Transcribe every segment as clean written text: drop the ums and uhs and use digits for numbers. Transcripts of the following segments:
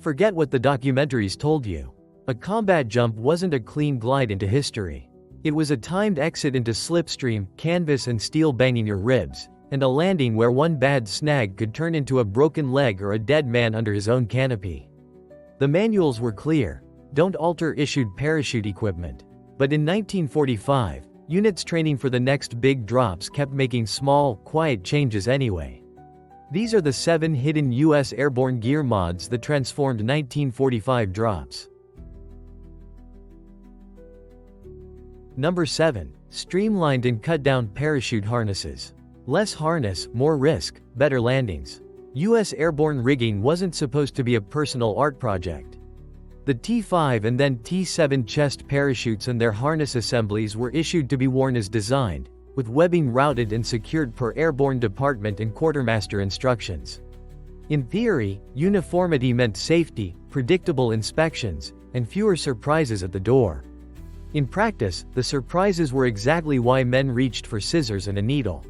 Forget what the documentaries told you. A combat jump wasn't a clean glide into history. It was a timed exit into slipstream, canvas and steel banging your ribs, and a landing where one bad snag could turn into a broken leg or a dead man under his own canopy. The manuals were clear: don't alter issued parachute equipment. But in 1945, units training for the next big drops kept making small, quiet changes anyway. These are the 7 hidden US airborne gear mods that transformed 1945 drops. Number 7. Streamlined and cut down parachute harnesses. Less harness, more risk, better landings. US airborne rigging wasn't supposed to be a personal art project. The T5 and then T7 chest parachutes and their harness assemblies were issued to be worn as designed, with webbing routed and secured per airborne department and quartermaster instructions. In theory, uniformity meant safety, predictable inspections, and fewer surprises at the door. In practice, the surprises were exactly why men reached for scissors and a needle.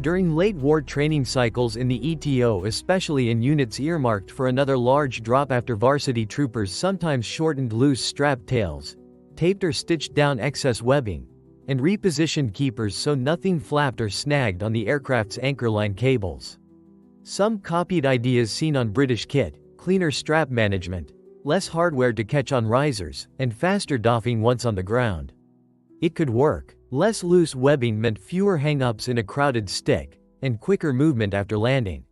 During late war training cycles in the ETO, especially in units earmarked for another large drop after varsity troopers sometimes shortened loose strap tails, taped or stitched down excess webbing, and repositioned keepers so nothing flapped or snagged on the aircraft's anchor line cables. Some copied ideas seen on British kit: cleaner strap management, less hardware to catch on risers, and faster doffing once on the ground. It could work. Less loose webbing meant fewer hang-ups in a crowded stick, and quicker movement after landing.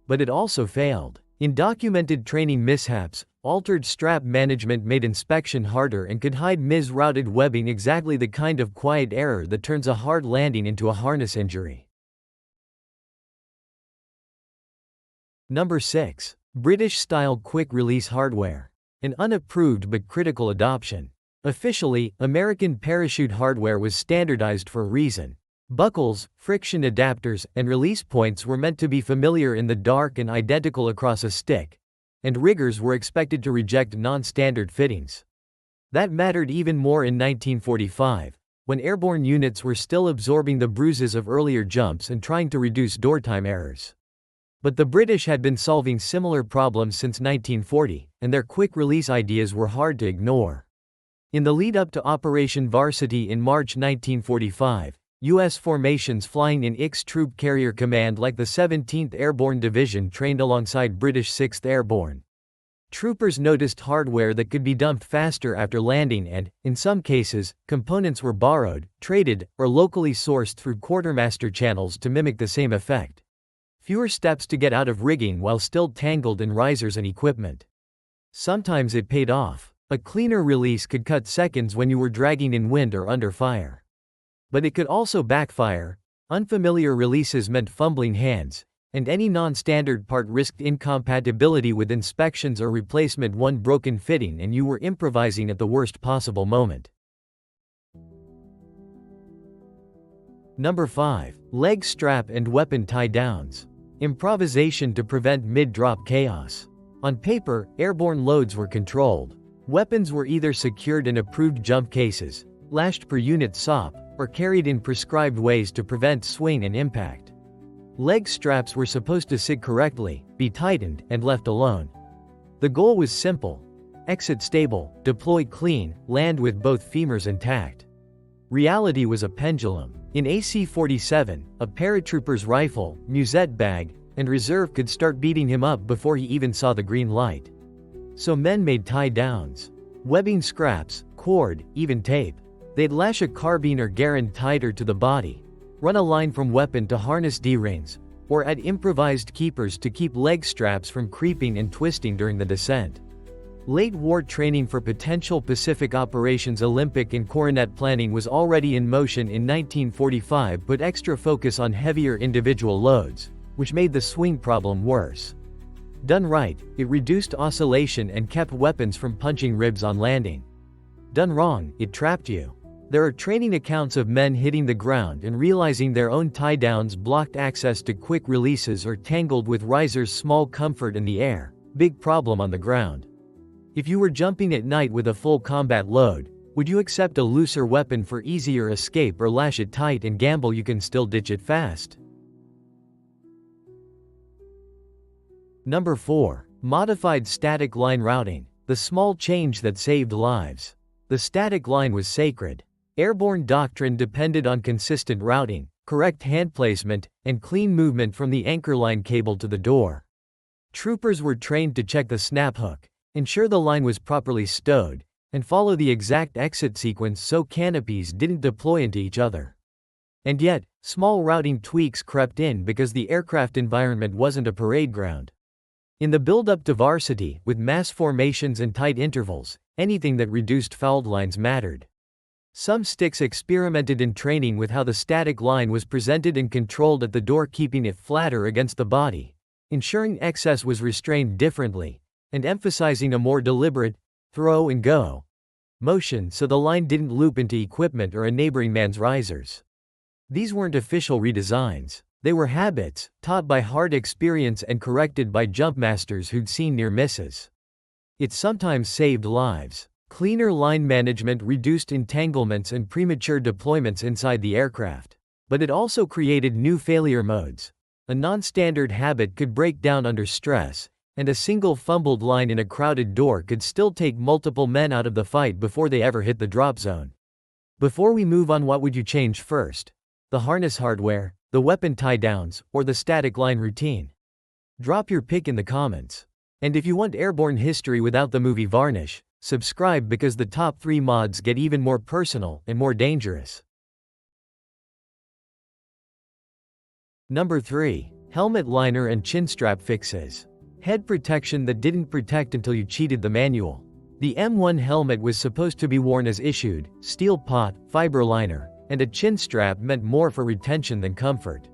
But it also failed. In documented training mishaps, altered strap management made inspection harder and could hide mis-routed webbing, exactly the kind of quiet error that turns a hard landing into a harness injury. Number 6. British-style quick-release hardware. An unapproved but critical adoption. Officially, American parachute hardware was standardized for a reason. Buckles, friction adapters, and release points were meant to be familiar in the dark and identical across a stick, and riggers were expected to reject non-standard fittings. That mattered even more in 1945, when airborne units were still absorbing the bruises of earlier jumps and trying to reduce doortime errors. But the British had been solving similar problems since 1940, and their quick-release ideas were hard to ignore. In the lead-up to Operation Varsity in March 1945, U.S. formations flying in IX Troop Carrier Command like the 17th Airborne Division trained alongside British 6th Airborne. Troopers noticed hardware that could be dumped faster after landing and, in some cases, components were borrowed, traded, or locally sourced through quartermaster channels to mimic the same effect. Fewer steps to get out of rigging while still tangled in risers and equipment. Sometimes it paid off. A cleaner release could cut seconds when you were dragging in wind or under fire. But it could also backfire. Unfamiliar releases meant fumbling hands, and any non-standard part risked incompatibility with inspections or replacement. One broken fitting and you were improvising at the worst possible moment. Number 5. Leg strap and weapon tie-downs. Improvisation to prevent mid-drop chaos. On paper, airborne loads were controlled. Weapons were either secured in approved jump cases, lashed per unit SOP, or carried in prescribed ways to prevent swing and impact. Leg straps were supposed to sit correctly, be tightened, and left alone. The goal was simple: exit stable, deploy clean, land with both femurs intact. Reality was a pendulum. In AC-47, a paratrooper's rifle, musette bag, and reserve could start beating him up before he even saw the green light. So men made tie-downs. Webbing scraps, cord, even tape. They'd lash a carbine or garand tighter to the body, run a line from weapon to harness D-rings, or add improvised keepers to keep leg straps from creeping and twisting during the descent. Late war training for potential Pacific operations, Olympic and coronet planning was already in motion in 1945, put extra focus on heavier individual loads, which made the swing problem worse. Done right, it reduced oscillation and kept weapons from punching ribs on landing. Done wrong, it trapped you. There are training accounts of men hitting the ground and realizing their own tie-downs blocked access to quick releases or tangled with risers. Small comfort in the air, big problem on the ground. If you were jumping at night with a full combat load, would you accept a looser weapon for easier escape, or lash it tight and gamble you can still ditch it fast? Number 4. Modified static line routing, the small change that saved lives. The static line was sacred. Airborne doctrine depended on consistent routing, correct hand placement, and clean movement from the anchor line cable to the door. Troopers were trained to check the snap hook, ensure the line was properly stowed, and follow the exact exit sequence so canopies didn't deploy into each other. And yet, small routing tweaks crept in because the aircraft environment wasn't a parade ground. In the build-up to varsity, with mass formations and tight intervals, anything that reduced fouled lines mattered. Some sticks experimented in training with how the static line was presented and controlled at the door, keeping it flatter against the body, ensuring excess was restrained differently, and emphasizing a more deliberate throw and go motion so the line didn't loop into equipment or a neighboring man's risers. These weren't official redesigns. They were habits, taught by hard experience and corrected by jumpmasters who'd seen near misses. It sometimes saved lives. Cleaner line management reduced entanglements and premature deployments inside the aircraft. But it also created new failure modes. A non-standard habit could break down under stress, and a single fumbled line in a crowded door could still take multiple men out of the fight before they ever hit the drop zone. Before we move on, what would you change first? The harness hardware, the weapon tie-downs, or the static line routine? Drop your pick in the comments. And if you want Airborne history without the movie varnish, subscribe because the top 3 mods get even more personal and more dangerous. Number 3. Helmet liner and chin strap fixes. Head protection that didn't protect until you cheated the manual. The M1 helmet was supposed to be worn as issued, steel pot, fiber liner, and a chin strap meant more for retention than comfort.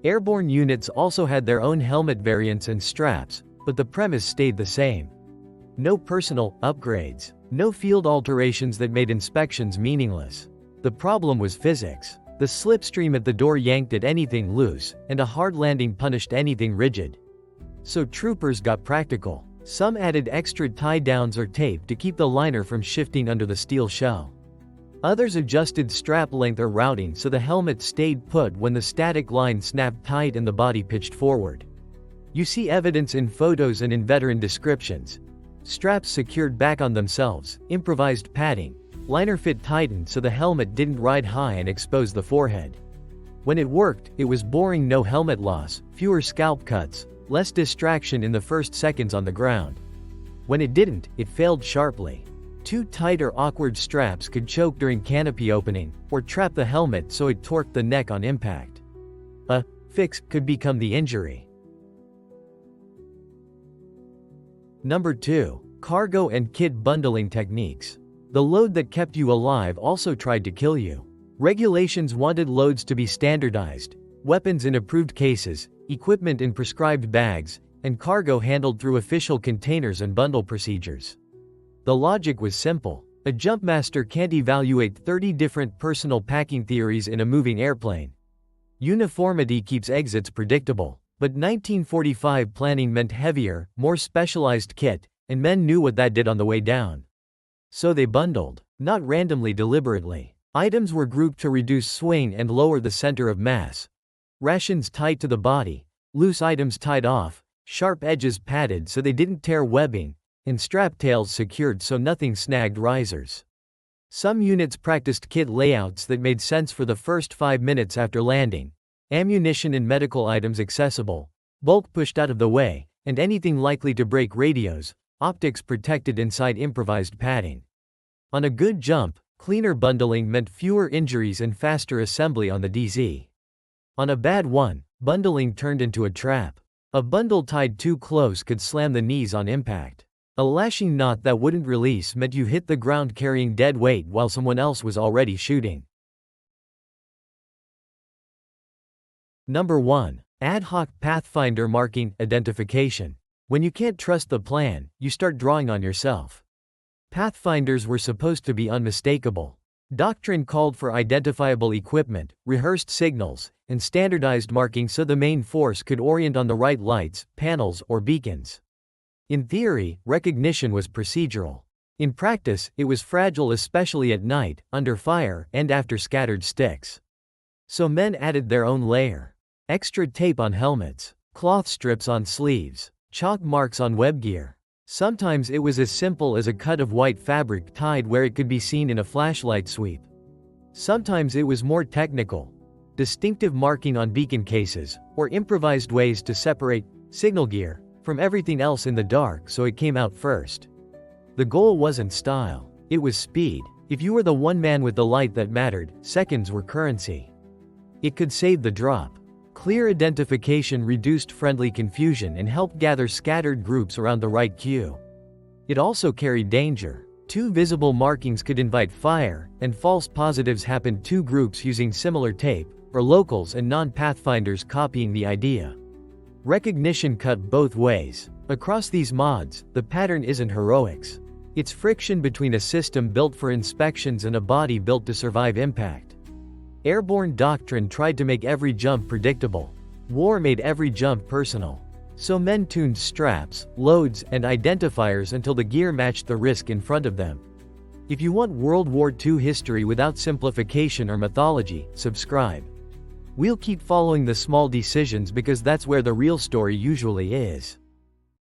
Airborne units also had their own helmet variants and straps, but the premise stayed the same. No personal upgrades, no field alterations that made inspections meaningless. The problem was physics. The slipstream at the door yanked at anything loose, and a hard landing punished anything rigid. So troopers got practical. Some added extra tie-downs or tape to keep the liner from shifting under the steel shell. Others adjusted strap length or routing so the helmet stayed put when the static line snapped tight and the body pitched forward. You see evidence in photos and in veteran descriptions. Straps secured back on themselves, improvised padding, liner fit tightened so the helmet didn't ride high and expose the forehead. When it worked, it was boring, no helmet loss, fewer scalp cuts, less distraction in the first seconds on the ground. When it didn't, it failed sharply. Too tight or awkward straps could choke during canopy opening, or trap the helmet so it torqued the neck on impact. A fix could become the injury. Number 2. Cargo and kit bundling techniques. The load that kept you alive also tried to kill you. Regulations wanted loads to be standardized, weapons in approved cases, equipment in prescribed bags, and cargo handled through official containers and bundle procedures. The logic was simple. A jumpmaster can't evaluate 30 different personal packing theories in a moving airplane. Uniformity keeps exits predictable, but 1945 planning meant heavier, more specialized kit, and men knew what that did on the way down. So they bundled, not randomly, deliberately. Items were grouped to reduce swing and lower the center of mass. Rations tied to the body, loose items tied off, sharp edges padded so they didn't tear webbing, and strap tails secured so nothing snagged risers. Some units practiced kit layouts that made sense for the first 5 minutes after landing. Ammunition and medical items accessible, bulk pushed out of the way, and anything likely to break radios, optics protected inside improvised padding. On a good jump, cleaner bundling meant fewer injuries and faster assembly on the DZ. On a bad one, bundling turned into a trap. A bundle tied too close could slam the knees on impact. A lashing knot that wouldn't release meant you hit the ground carrying dead weight while someone else was already shooting. Number 1. Ad hoc pathfinder marking identification. When you can't trust the plan, you start drawing on yourself. Pathfinders were supposed to be unmistakable. Doctrine called for identifiable equipment, rehearsed signals, and standardized marking so the main force could orient on the right lights, panels, or beacons. In theory, recognition was procedural. In practice, it was fragile, especially at night, under fire, and after scattered sticks. So men added their own layer. Extra tape on helmets, cloth strips on sleeves, Chalk marks on web gear. Sometimes it was as simple as a cut of white fabric tied where it could be seen in a flashlight sweep. Sometimes it was more technical. Distinctive marking on beacon cases, or improvised ways to separate signal gear from everything else in the dark so it came out first. The goal wasn't style, it was speed. If you were the one man with the light that mattered, seconds were currency. It could save the drop. Clear identification reduced friendly confusion and helped gather scattered groups around the right cue. It also carried danger. Two visible markings could invite fire, and false positives happened two groups using similar tape, or locals and non-pathfinders copying the idea. Recognition cut both ways. Across these mods, the pattern isn't heroics. It's friction between a system built for inspections and a body built to survive impact. Airborne doctrine tried to make every jump predictable. War made every jump personal. So men tuned straps, loads, and identifiers until the gear matched the risk in front of them. If you want World War II history without simplification or mythology, subscribe. We'll keep following the small decisions because that's where the real story usually is.